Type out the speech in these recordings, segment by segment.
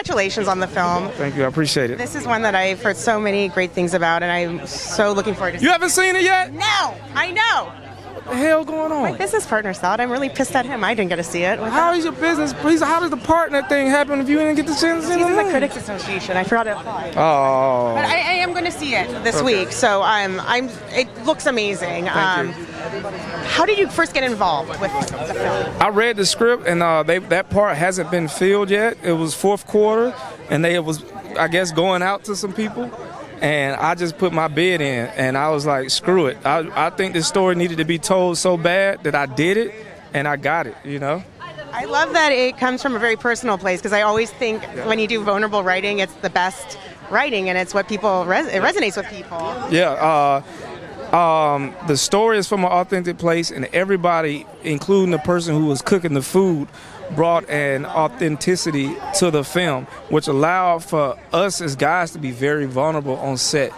congratulations on the film. Thank you, I appreciate it. This is one that I've heard so many great things about, and I'm so looking forward to You haven't seen it yet? No, I know. What the hell going on? My business partner saw it. I'm really pissed at him. I didn't get to see it. How is your business? Please, how does the partner thing happen if you didn't get the chance to see it? He's in the Critics Association. I forgot to apply. Oh. But I am going to see it this week, so it looks amazing. Thank you. How did you first get involved with the film? I read the script, and that part hasn't been filled yet. It was fourth quarter, and it was, I guess, going out to some people. And I just put my bid in, and I was like, screw it. I think this story needed to be told so bad that I did it, and I got it, you know? I love that it comes from a very personal place, because I always think when you do vulnerable writing, it's the best writing, and it's what people, it resonates with people. Yeah, the story is from an authentic place, and everybody, including the person who was cooking the food, brought an authenticity to the film, which allowed for us as guys to be very vulnerable on set.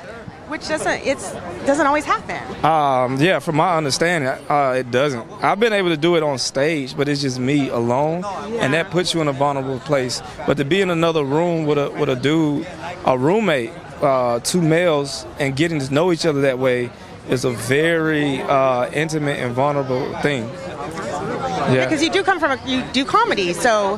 Which doesn't always happen. Yeah, from my understanding, it doesn't. I've been able to do it on stage, but it's just me alone, and that puts you in a vulnerable place. But to be in another room with a dude, a roommate, two males, and getting to know each other that way is a very intimate and vulnerable thing. Yeah. Because you do comedy, so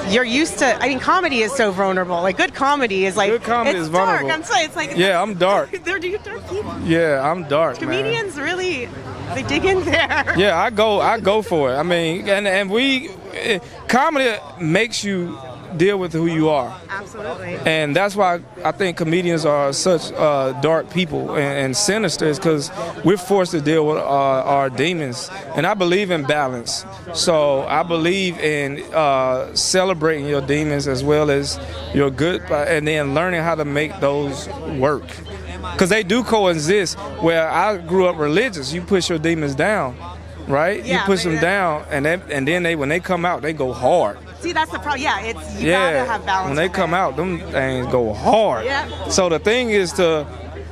you're used to. I mean, comedy is so vulnerable. Like good comedy is like good comedy is vulnerable. Dark. I'm sorry, it's like yeah, I'm dark. They're dark people. Yeah, I'm dark. Comedians really, they dig in there. Yeah, I go for it. I mean, and comedy makes you deal with who you are. Absolutely. And that's why I think comedians are such dark people and sinister, is because we're forced to deal with our demons. And I believe in balance. So I believe in celebrating your demons as well as your good, and then learning how to make those work. Because they do coexist. Where I grew up religious, you push your demons down, right? Yeah, you push them down, and then when they come out, they go hard. See, that's the problem. Yeah, you gotta have balance. When they come out, them things go hard. Yeah. So the thing is to,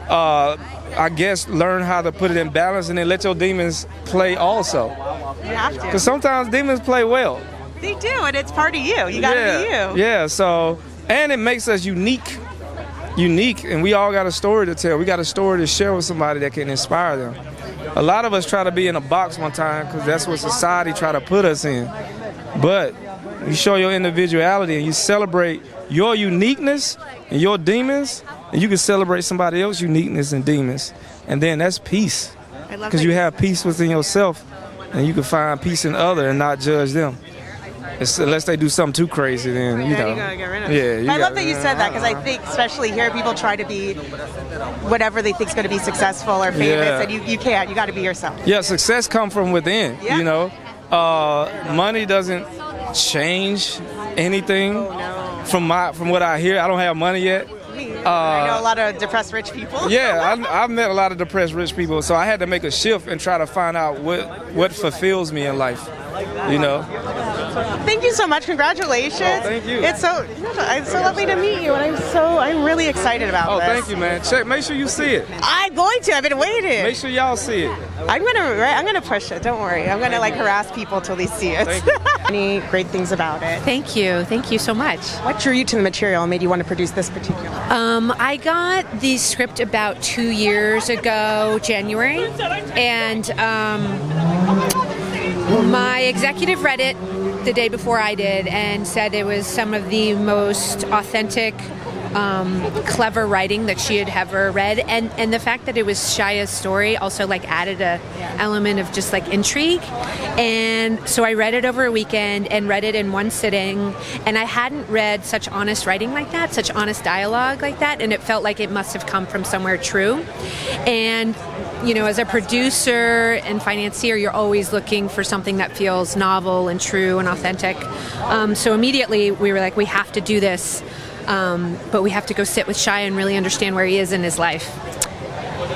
I guess, learn how to put it in balance, and then let your demons play also. You have to. Because sometimes demons play well. They do, and it's part of you. You gotta be you. Yeah. So, and it makes us unique, and we all got a story to tell. We got a story to share with somebody that can inspire them. A lot of us try to be in a box one time because that's what society try to put us in. But you show your individuality and you celebrate your uniqueness and your demons, and you can celebrate somebody else's uniqueness and demons. And then that's peace. Because you have peace within yourself, and you can find peace in others and not judge them. Unless they do something too crazy, then, you know. You gotta get rid of it. Yeah, I love that you said that, because I think, especially here, people try to be whatever they think is going to be successful or famous, and you can't. You got to be yourself. Yeah, success comes from within, you know. Money doesn't change anything. From what I hear. I don't have money yet. I know a lot of depressed rich people. Yeah, I've met a lot of depressed rich people, so I had to make a shift and try to find out what fulfills me in life, you know. Thank you so much. Congratulations. Oh, thank you. It's so lovely to meet you, and I'm really excited about this. Oh, thank you, man. Make sure you see it. I'm going to. I've been waiting. Make sure y'all see it. I'm gonna push it. Don't worry. I'm gonna harass people till they see it. Any great things about it? Thank you so much. What drew you to the material and made you want to produce this particular? I got the script about 2 years ago, January, and my executive read it the day before I did and said it was some of the most authentic, clever writing that she had ever read, and the fact that it was Shia's story also added a element of just intrigue. And so I read it over a weekend and read it in one sitting, and I hadn't read such honest writing like that, such honest dialogue like that, and it felt like it must have come from somewhere true. And as a producer and financier, you're always looking for something that feels novel and true and authentic. So immediately we were like, we have to do this, but we have to go sit with Shia and really understand where he is in his life.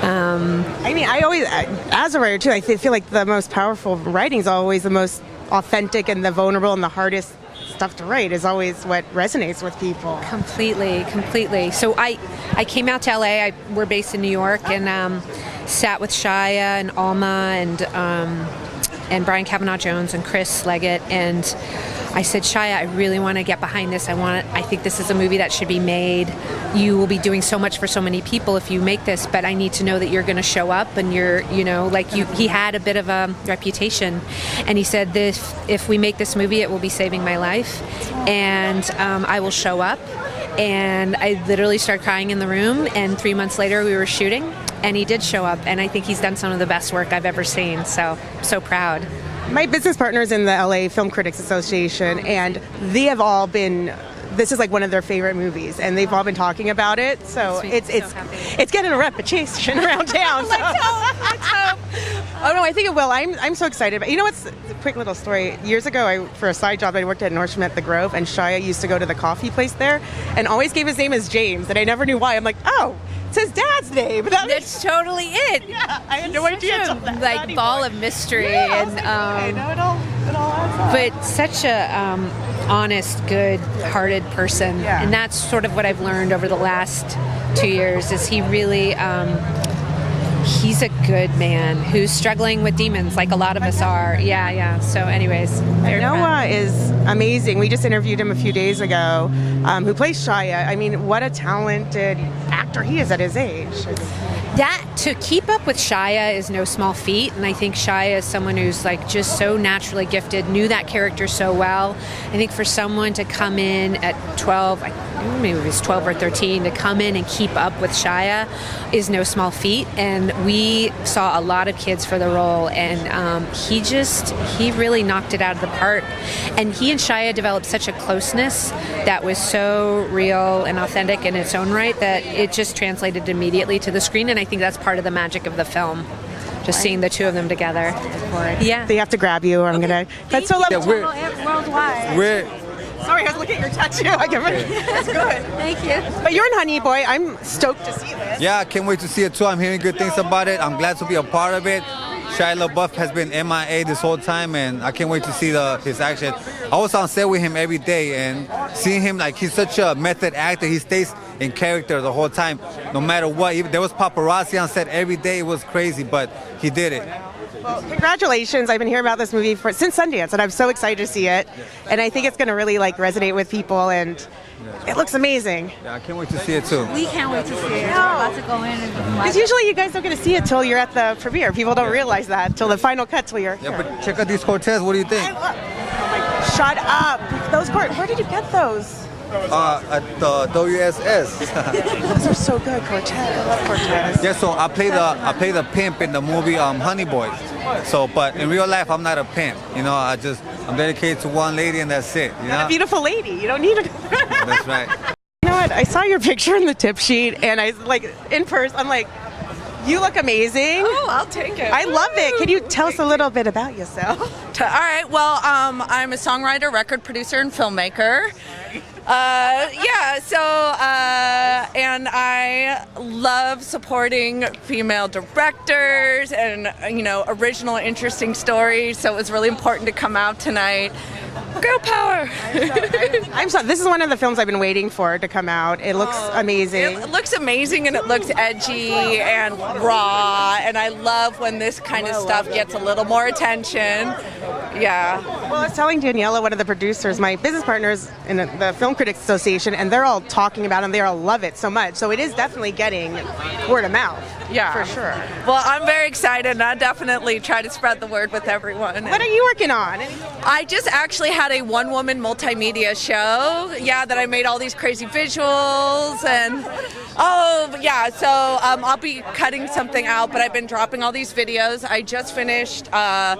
I always, as a writer too, I feel like the most powerful writing is always the most authentic, and the vulnerable and the hardest stuff to write is always what resonates with people. Completely. So I came out to LA. We're based in New York, and sat with Shia and Alma and and Brian Kavanaugh Jones and Chris Leggett, and I said, Shia, I really want to get behind this. I think this is a movie that should be made. You will be doing so much for so many people if you make this, but I need to know that you're going to show up, and you're, he had a bit of a reputation. And he said, if we make this movie, it will be saving my life, and I will show up. And I literally started crying in the room, and 3 months later we were shooting, and he did show up, and I think he's done some of the best work I've ever seen, so I'm so proud. My business partner's in the LA Film Critics Association, and they have all been, this is like one of their favorite movies, and they've all been talking about it, so it's getting a reputation around town. Let's hope. Oh no, I think it will. I'm so excited. But you know what's a quick little story? Years ago, for a side job, I worked at Nordstrom at the Grove, and Shia used to go to the coffee place there, and always gave his name as James, and I never knew why. I'm like, oh, it's his dad's name. That's totally it. Yeah, I had no idea. Like ball of mystery, yeah, and it all adds up. but such a honest, good-hearted person, Yeah. and that's sort of what I've learned over the last 2 years. Is he really? He's a good man who's struggling with demons, like a lot of us are. Yeah. So, anyways, very Noah proud. is amazing. We just interviewed him a few days ago, who plays Shia. I mean, what a talented actor he is at his age. That to keep up with Shia is no small feat, and I think Shia is someone who's like just so naturally gifted, knew that character so well. I think for someone to come in at 12, maybe it was 12 or 13, to come in and keep up with Shia is no small feat. And we saw a lot of kids for the role, and he really knocked it out of the park. And he and Shia developed such a closeness that was so real and authentic in its own right that it just translated immediately to the screen. And I think that's part of the magic of the film, just seeing the two of them together. Yeah. They have to grab you, or I'm gonna. That's so lovely. We're Sorry, I was looking at your tattoo. That's good. Thank you. But you're in Honey Boy. I'm stoked to see this. Yeah, I can't wait to see it too. I'm hearing good things about it. I'm glad to be a part of it. Shia Labeouf has been MIA this whole time, and I can't wait to see his action. I was on set with him every day, and seeing him, like, he's such a method actor. He stays in character the whole time, no matter what. Even, there was paparazzi on set every day. It was crazy, but he did it. Well, congratulations. I've been hearing about this movie since Sundance, and I'm so excited to see it. And I think it's going to really resonate with people, and it looks amazing. Yeah, I can't wait to see it too. We can't wait to see it. We're about to go in and Because usually you guys don't get to see it till you're at the premiere. People don't realize that till the final cut till you're Yeah, here. but check out these Cortez. What do you think? Shut up. Those where did you get those? At the WSS. Those are so good, Cortez. I love Cortez. Yeah, so I play the pimp in the movie Honey Boy. So, but in real life, I'm not a pimp. You know, I'm dedicated to one lady, and that's it. You know, A beautiful lady. You don't need it. that's right. You know what? I saw your picture in the tip sheet, and I in person. I'm like, you look amazing. Oh, I'll take it. I love it. Can you tell us a little bit about yourself? All right. Well, I'm a songwriter, record producer, and filmmaker. And I love supporting female directors and, original, interesting stories. So it was really important to come out tonight. Girl power. I'm sorry. This is one of the films I've been waiting for to come out. It looks amazing. It looks amazing, and it looks edgy and raw. And I love when this kind of stuff gets a little more attention. Yeah. Well, I was telling Daniela, one of the producers, my business partners in the Film Critics Association, and they're all talking about it, and they all love it so much. So it is definitely getting word of mouth. Yeah. For sure. Well, I'm very excited, and I definitely try to spread the word with everyone. What are you working on? I just actually had a one-woman multimedia show, that I made all these crazy visuals, and so I'll be cutting something out, but I've been dropping all these videos. I just finished a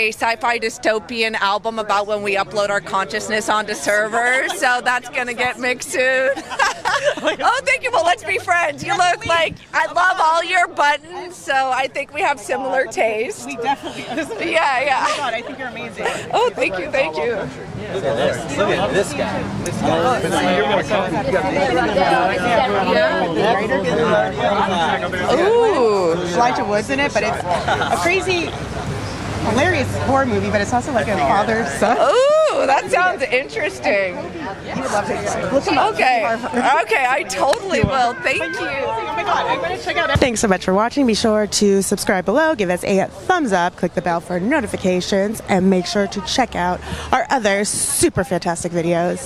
sci-fi dystopian album about when we upload our consciousness onto servers, so that's going to get mixed soon. Oh, thank you. Well, let's be friends. You look like, I love all your buttons, so I think we have similar tastes. We definitely. Yeah. Oh my God, I think you're amazing. Oh, thank you. Look at this guy. Ooh, Elijah Wood's in it, but it's a crazy, hilarious horror movie, but it's also like a father-son. Ooh, Oh, that sounds interesting. Okay. Okay, I totally will. Thank you. Oh my God, I'm going to check out. Thanks so much for watching. Be sure to subscribe below, give us a thumbs up, click the bell for notifications, and make sure to check out our other super fantastic videos.